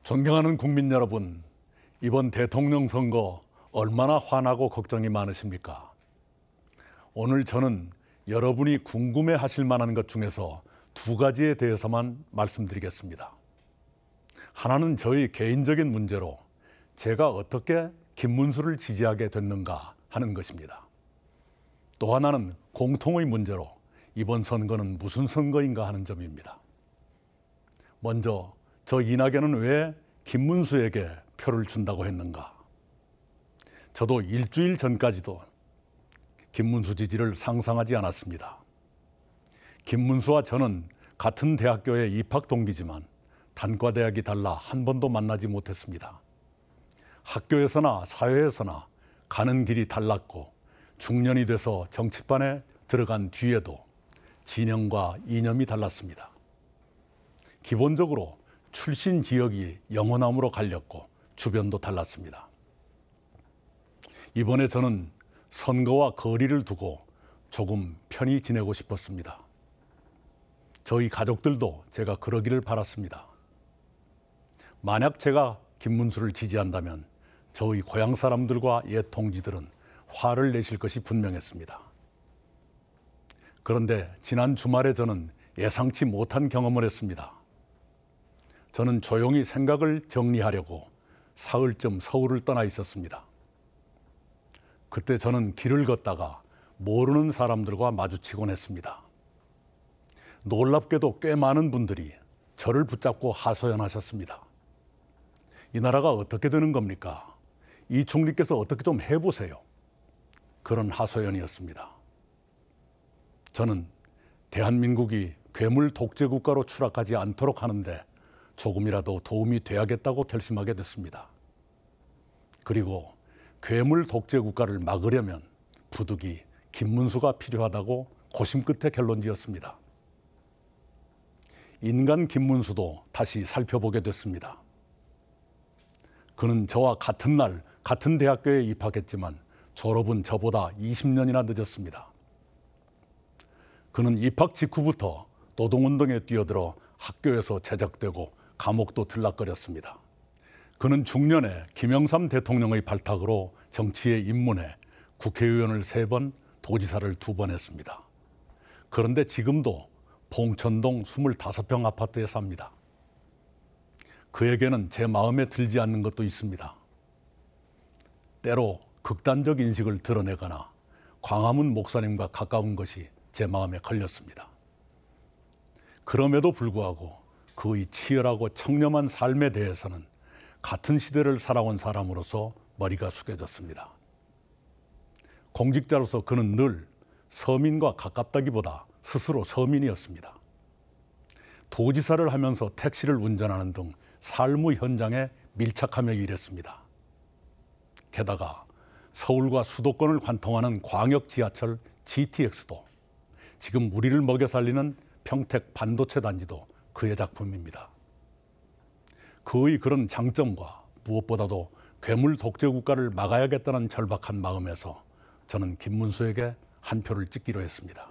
존경하는 국민 여러분, 이번 대통령 선거 얼마나 화나고 걱정이 많으십니까? 오늘 저는 여러분이 궁금해하실 만한 것 중에서 두 가지에 대해서만 말씀드리겠습니다. 하나는 저희 개인적인 문제로 제가 어떻게 김문수를 지지하게 됐는가 하는 것입니다. 또 하나는 공통의 문제로 이번 선거는 무슨 선거인가 하는 점입니다. 먼저 저 이낙연은 왜 김문수에게 표를 준다고 했는가? 저도 일주일 전까지도 김문수 지지를 상상하지 않았습니다. 김문수와 저는 같은 대학교의 입학 동기지만 단과대학이 달라 한 번도 만나지 못했습니다. 학교에서나 사회에서나 가는 길이 달랐고 중년이 돼서 정치판에 들어간 뒤에도 진영과 이념이 달랐습니다. 기본적으로 출신 지역이 영호남으로 갈렸고 주변도 달랐습니다. 이번에 저는 선거와 거리를 두고 조금 편히 지내고 싶었습니다. 저희 가족들도 제가 그러기를 바랐습니다. 만약 제가 김문수를 지지한다면 저희 고향 사람들과 옛 동지들은 화를 내실 것이 분명했습니다. 그런데 지난 주말에 저는 예상치 못한 경험을 했습니다. 저는 조용히 생각을 정리하려고 사흘쯤 서울을 떠나 있었습니다. 그때 저는 길을 걷다가 모르는 사람들과 마주치곤 했습니다. 놀랍게도 꽤 많은 분들이 저를 붙잡고 하소연하셨습니다. 이 나라가 어떻게 되는 겁니까? 이 총리께서 어떻게 좀 해보세요. 그런 하소연이었습니다. 저는 대한민국이 괴물 독재 국가로 추락하지 않도록 하는데 조금이라도 도움이 돼야겠다고 결심하게 됐습니다. 그리고 괴물 독재 국가를 막으려면 부득이 김문수가 필요하다고 고심 끝에 결론지었습니다. 인간 김문수도 다시 살펴보게 됐습니다. 그는 저와 같은 날 같은 대학교에 입학했지만 졸업은 저보다 20년이나 늦었습니다. 그는 입학 직후부터 노동운동에 뛰어들어 학교에서 제적되고 감옥도 들락거렸습니다. 그는 중년에 김영삼 대통령의 발탁으로 정치에 입문해 국회의원을 3번, 도지사를 2번 했습니다. 그런데 지금도 봉천동 25평 아파트에 삽니다. 그에게는 제 마음에 들지 않는 것도 있습니다. 때로 극단적 인식을 드러내거나 광화문 목사님과 가까운 것이 제 마음에 걸렸습니다. 그럼에도 불구하고 그의 치열하고 청렴한 삶에 대해서는 같은 시대를 살아온 사람으로서 머리가 숙여졌습니다. 공직자로서 그는 늘 서민과 가깝다기보다 스스로 서민이었습니다. 도지사를 하면서 택시를 운전하는 등 삶의 현장에 밀착하며 일했습니다. 게다가 서울과 수도권을 관통하는 광역 지하철 GTX도 지금 우리를 먹여 살리는 평택 반도체 단지도 그의 작품입니다. 그의 그런 장점과 무엇보다도 괴물 독재 국가를 막아야겠다는 절박한 마음에서 저는 김문수에게 한 표를 찍기로 했습니다.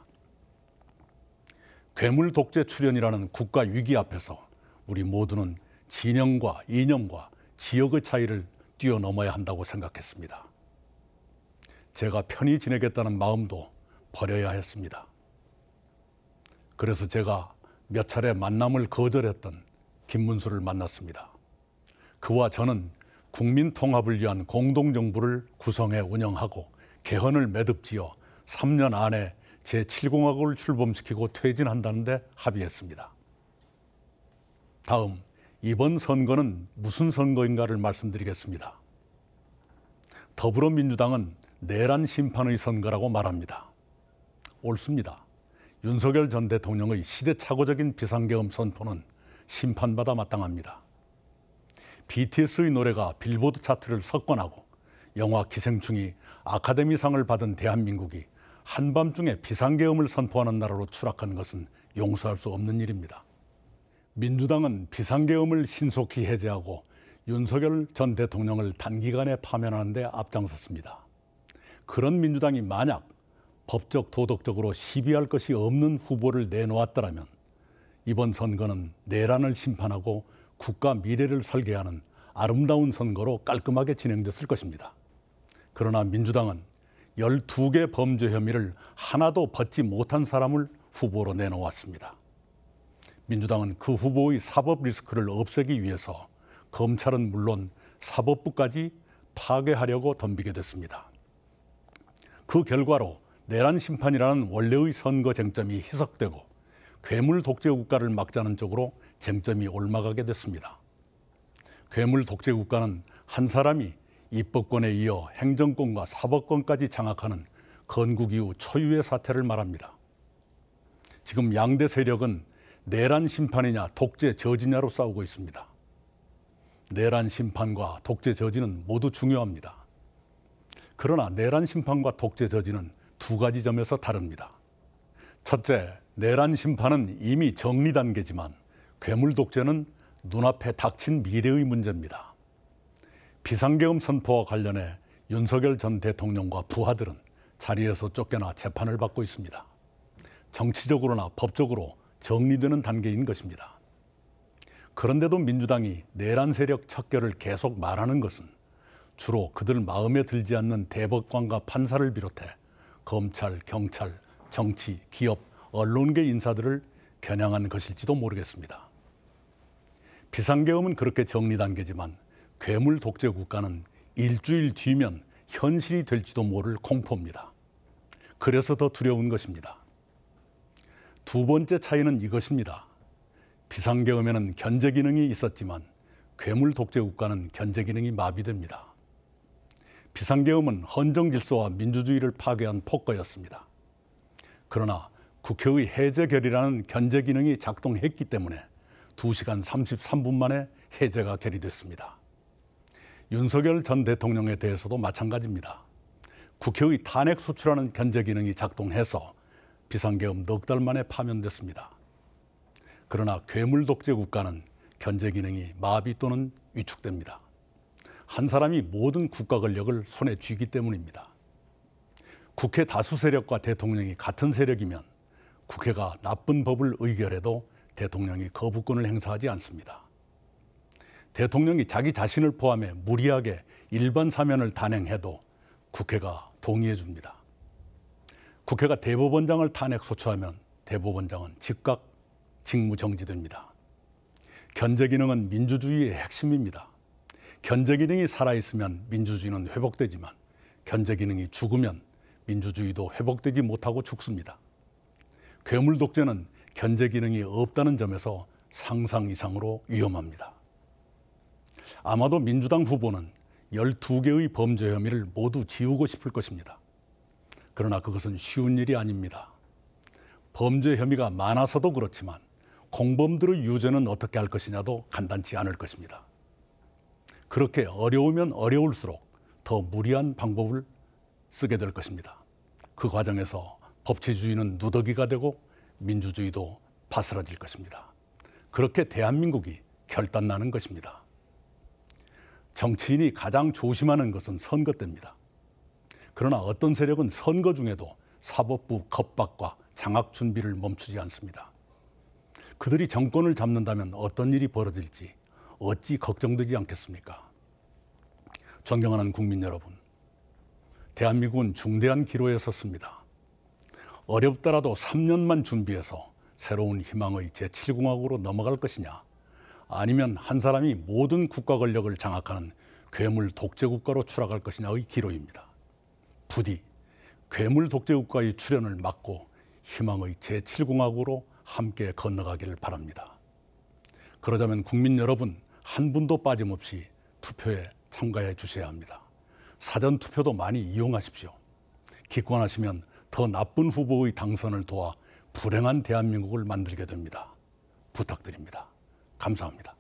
괴물 독재 출현이라는 국가 위기 앞에서 우리 모두는 진영과 이념과 지역의 차이를 뛰어넘어야 한다고 생각했습니다. 제가 편히 지내겠다는 마음도 버려야 했습니다. 그래서 제가 몇 차례 만남을 거절했던 김문수를 만났습니다. 그와 저는 국민 통합을 위한 공동정부를 구성해 운영하고 개헌을 매듭지어 3년 안에 제7공화국을 출범시키고 퇴진한다는데 합의했습니다. 다음, 이번 선거는 무슨 선거인가를 말씀드리겠습니다. 더불어민주당은 내란 심판의 선거라고 말합니다. 옳습니다. 윤석열 전 대통령의 시대착오적인 비상계엄 선포는 심판받아 마땅합니다. BTS의 노래가 빌보드 차트를 석권하고 영화 기생충이 아카데미상을 받은 대한민국이 한밤중에 비상계엄을 선포하는 나라로 추락한 것은 용서할 수 없는 일입니다. 민주당은 비상계엄을 신속히 해제하고 윤석열 전 대통령을 단기간에 파면하는 데 앞장섰습니다. 그런 민주당이 만약 법적 도덕적으로 시비할 것이 없는 후보를 내놓았더라면 이번 선거는 내란을 심판하고 국가 미래를 설계하는 아름다운 선거로 깔끔하게 진행됐을 것입니다. 그러나 민주당은 12개 범죄 혐의를 하나도 벗지 못한 사람을 후보로 내놓았습니다. 민주당은 그 후보의 사법 리스크를 없애기 위해서 검찰은 물론 사법부까지 파괴하려고 덤비게 됐습니다. 그 결과로 내란 심판이라는 원래의 선거 쟁점이 희석되고 괴물 독재 국가를 막자는 쪽으로 쟁점이 옮아가게 됐습니다. 괴물 독재 국가는 한 사람이 입법권에 이어 행정권과 사법권까지 장악하는 건국 이후 초유의 사태를 말합니다. 지금 양대 세력은 내란 심판이냐 독재 저지냐로 싸우고 있습니다. 내란 심판과 독재 저지는 모두 중요합니다. 그러나 내란 심판과 독재 저지는 두 가지 점에서 다릅니다. 첫째, 내란 심판은 이미 정리 단계지만 괴물 독재는 눈앞에 닥친 미래의 문제입니다. 비상계엄 선포와 관련해 윤석열 전 대통령과 부하들은 자리에서 쫓겨나 재판을 받고 있습니다. 정치적으로나 법적으로 정리되는 단계인 것입니다. 그런데도 민주당이 내란 세력 척결을 계속 말하는 것은 주로 그들 마음에 들지 않는 대법관과 판사를 비롯해 검찰, 경찰, 정치, 기업, 언론계 인사들을 겨냥한 것일지도 모르겠습니다. 비상계엄은 그렇게 정리 단계지만 괴물 독재 국가는 일주일 뒤면 현실이 될지도 모를 공포입니다. 그래서 더 두려운 것입니다. 두 번째 차이는 이것입니다. 비상계엄에는 견제 기능이 있었지만 괴물 독재 국가는 견제 기능이 마비됩니다. 비상계엄은 헌정 질서와 민주주의를 파괴한 폭거였습니다. 그러나 국회의 해제 결의라는 견제 기능이 작동했기 때문에 2시간 33분 만에 해제가 결의됐습니다. 윤석열 전 대통령에 대해서도 마찬가지입니다. 국회의 탄핵 소추라는 견제 기능이 작동해서 비상계엄 넉 달 만에 파면됐습니다. 그러나 괴물 독재 국가는 견제 기능이 마비 또는 위축됩니다. 한 사람이 모든 국가 권력을 손에 쥐기 때문입니다. 국회 다수 세력과 대통령이 같은 세력이면 국회가 나쁜 법을 의결해도 대통령이 거부권을 행사하지 않습니다. 대통령이 자기 자신을 포함해 무리하게 일반 사면을 단행해도 국회가 동의해 줍니다. 국회가 대법원장을 탄핵 소추하면 대법원장은 즉각 직무 정지됩니다. 견제 기능은 민주주의의 핵심입니다. 견제 기능이 살아있으면 민주주의는 회복되지만 견제 기능이 죽으면 민주주의도 회복되지 못하고 죽습니다. 괴물 독재는 견제 기능이 없다는 점에서 상상 이상으로 위험합니다. 아마도 민주당 후보는 12개의 범죄 혐의를 모두 지우고 싶을 것입니다. 그러나 그것은 쉬운 일이 아닙니다. 범죄 혐의가 많아서도 그렇지만 공범들의 유죄는 어떻게 할 것이냐도 간단치 않을 것입니다. 그렇게 어려우면 어려울수록 더 무리한 방법을 쓰게 될 것입니다. 그 과정에서 법치주의는 누더기가 되고 민주주의도 바스라질 것입니다. 그렇게 대한민국이 결단나는 것입니다. 정치인이 가장 조심하는 것은 선거 때입니다. 그러나 어떤 세력은 선거 중에도 사법부 겁박과 장악 준비를 멈추지 않습니다. 그들이 정권을 잡는다면 어떤 일이 벌어질지 어찌 걱정되지 않겠습니까? 존경하는 국민 여러분, 대한민국은 중대한 기로에 섰습니다. 어렵더라도 3년만 준비해서 새로운 희망의 제7공화국으로 넘어갈 것이냐, 아니면 한 사람이 모든 국가 권력을 장악하는 괴물 독재 국가로 추락할 것이냐의 기로입니다. 부디 괴물 독재 국가의 출현을 막고 희망의 제7공화국으로 함께 건너가기를 바랍니다. 그러자면 국민 여러분 한 분도 빠짐없이 투표에 참가해 주셔야 합니다. 사전 투표도 많이 이용하십시오. 기권하시면 더 나쁜 후보의 당선을 도와 불행한 대한민국을 만들게 됩니다. 부탁드립니다. 감사합니다.